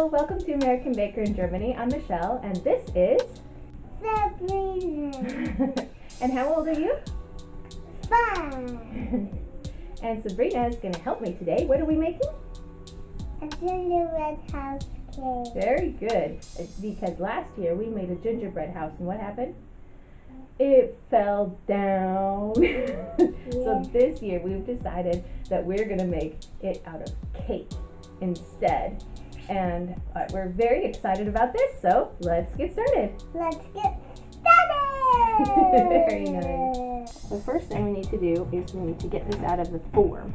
Hello, welcome to American Baker in Germany. I'm Michelle, and this is Sabrina. And how old are you? 5. And Sabrina is going to help me today. What are we making? A gingerbread house cake. Very good. It's because last year we made a gingerbread house, and what happened? It fell down. So this year we've decided that we're going to make it out of cake instead. And we're very excited about this, so let's get started. Let's get started. Very nice. The first thing we need to do is we need to get this out of the form.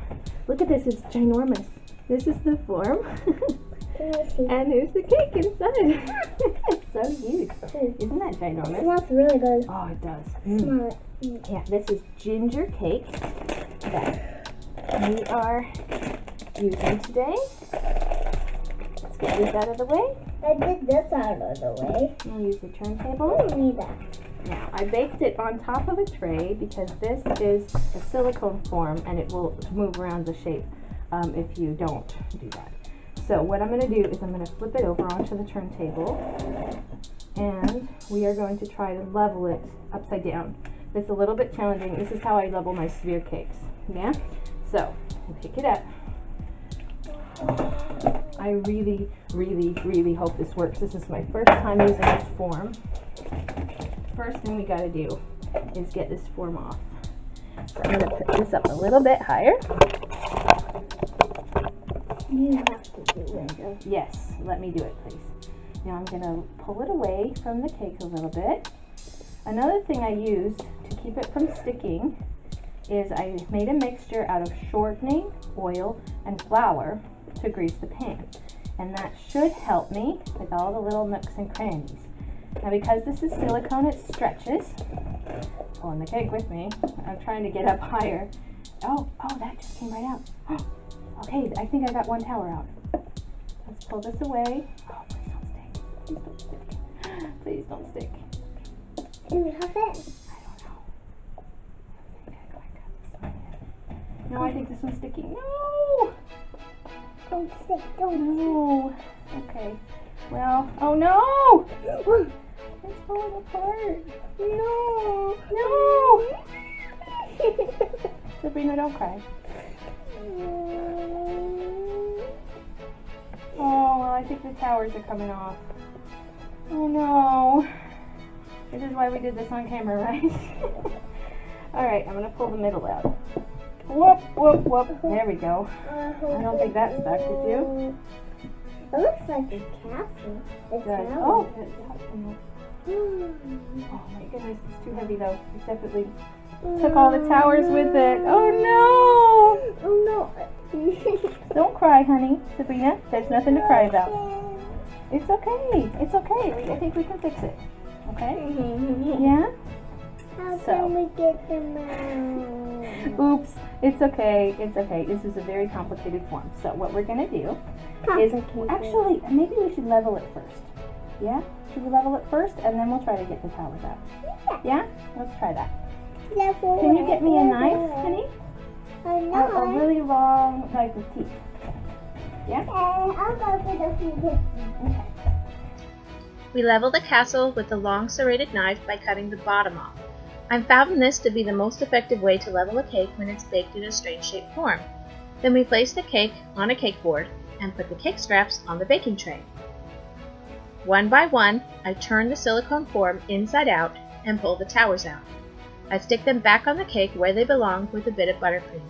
Look at this, it's ginormous. This is the form. And there's the cake inside. It's so huge. Isn't that ginormous? It smells really good. Oh, it does. Smell it. Yeah, this is ginger cake that we are using today. Let's get this out of the way. I did this out of the way. We'll use the I turntable. don't need that. Now, I baked it on top of a tray because this is a silicone form and it will move around the shape if you don't do that. So what I'm going to do is I'm going to flip it over onto the turntable and we are going to try to level it upside down. It's a little bit challenging. This is how I level my sphere cakes. Yeah? So, pick it up. I really, really, really hope this works. This is my first time using this form. First thing we got to do is get this form off. So I'm going to put this up a little bit higher. You have to do it. Yes, let me do it, please. Now I'm going to pull it away from the cake a little bit. Another thing I used to keep it from sticking is I made a mixture out of shortening, oil, and flour to grease the pan. And that should help me with all the little nooks and crannies. Now because this is silicone, it stretches. Pulling the cake with me. I'm trying to get up higher. Oh, that just came right out. Okay, I think I got one tower out. Let's pull this away. Oh, please don't stick. Please don't stick. Please don't stick. Do you have it? I don't know. No, I think this one's sticking. No! Don't stick. Don't No. Okay. Well, oh no! It's falling apart. No! No! Sabrina, don't cry. Oh, well, I think the towers are coming off. Oh no. This is why we did this on camera, right? Alright, I'm going to pull the middle out. Whoop, whoop, whoop. There we go. I don't think that stuck, did you? It looks like a castle. Oh, oh my goodness, it's too heavy though. It definitely took all the towers with it. Oh no! Oh no. Don't cry, honey. Sabrina, there's nothing to cry about. It's okay. It's okay. I think we can fix it. Okay? Yeah? How can we get them out? Oops. It's okay. It's okay. This is a very complicated form. So what we're going to do is, actually, maybe we should level it first. Yeah? Should we level it first and then we'll try to get the towers out? Yeah? Let's try that. Can you get me a knife, honey? A really long knife with teeth. Yeah? I'll go for the feet. Okay. We level the castle with a long serrated knife by cutting the bottom off. I've found this to be the most effective way to level a cake when it's baked in a strange shaped form. Then we place the cake on a cake board and put the cake scraps on the baking tray. One by one, I turn the silicone form inside out and pull the towers out. I stick them back on the cake where they belong with a bit of buttercream.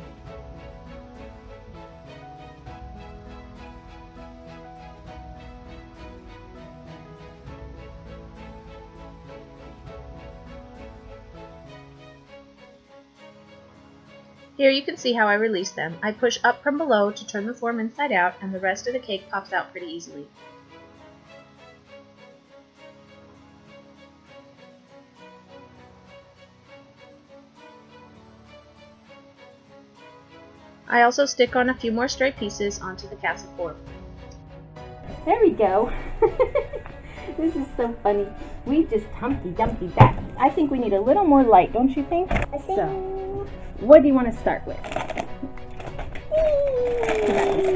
Here you can see how I release them. I push up from below to turn the form inside out and the rest of the cake pops out pretty easily. I also stick on a few more stray pieces onto the castle form. There we go. This is so funny. We just Humpty Dumpty that. I think we need a little more light, don't you think? So, what do you want to start with?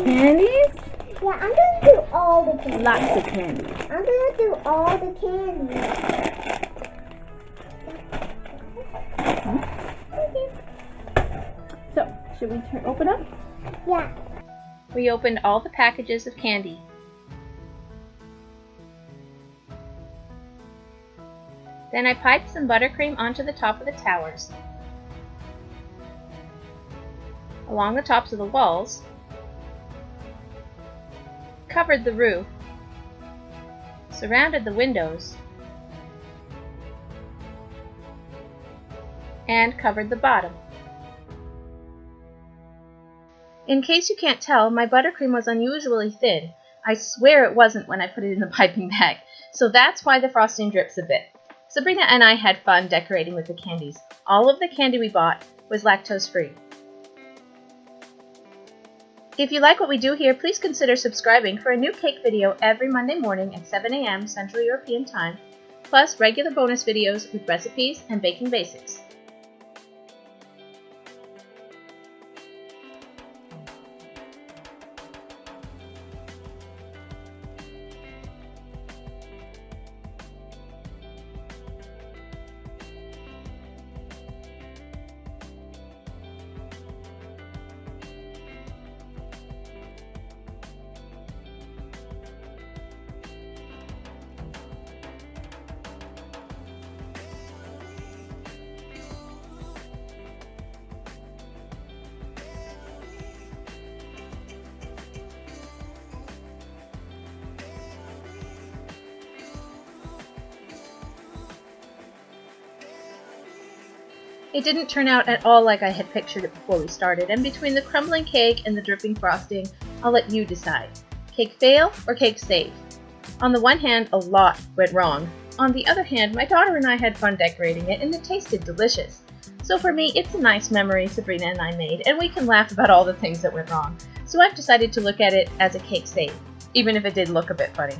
Candies? Yeah, I'm going to do all all the candy. Lots of candy. I'm gonna do all the candy. So, should we open up? Yeah. We opened all the packages of candy. Then I piped some buttercream onto the top of the towers, along the tops of the walls, covered the roof, surrounded the windows, and covered the bottom. In case you can't tell, my buttercream was unusually thin. I swear it wasn't when I put it in the piping bag, so that's why the frosting drips a bit. Sabrina and I had fun decorating with the candies. All of the candy we bought was lactose-free. If you like what we do here, please consider subscribing for a new cake video every Monday morning at 7 a.m. Central European Time, plus regular bonus videos with recipes and baking basics. It didn't turn out at all like I had pictured it before we started, and between the crumbling cake and the dripping frosting, I'll let you decide. Cake fail or cake save? On the one hand, a lot went wrong. On the other hand, my daughter and I had fun decorating it, and it tasted delicious. So for me, it's a nice memory Sabrina and I made, and we can laugh about all the things that went wrong. So I've decided to look at it as a cake save, even if it did look a bit funny.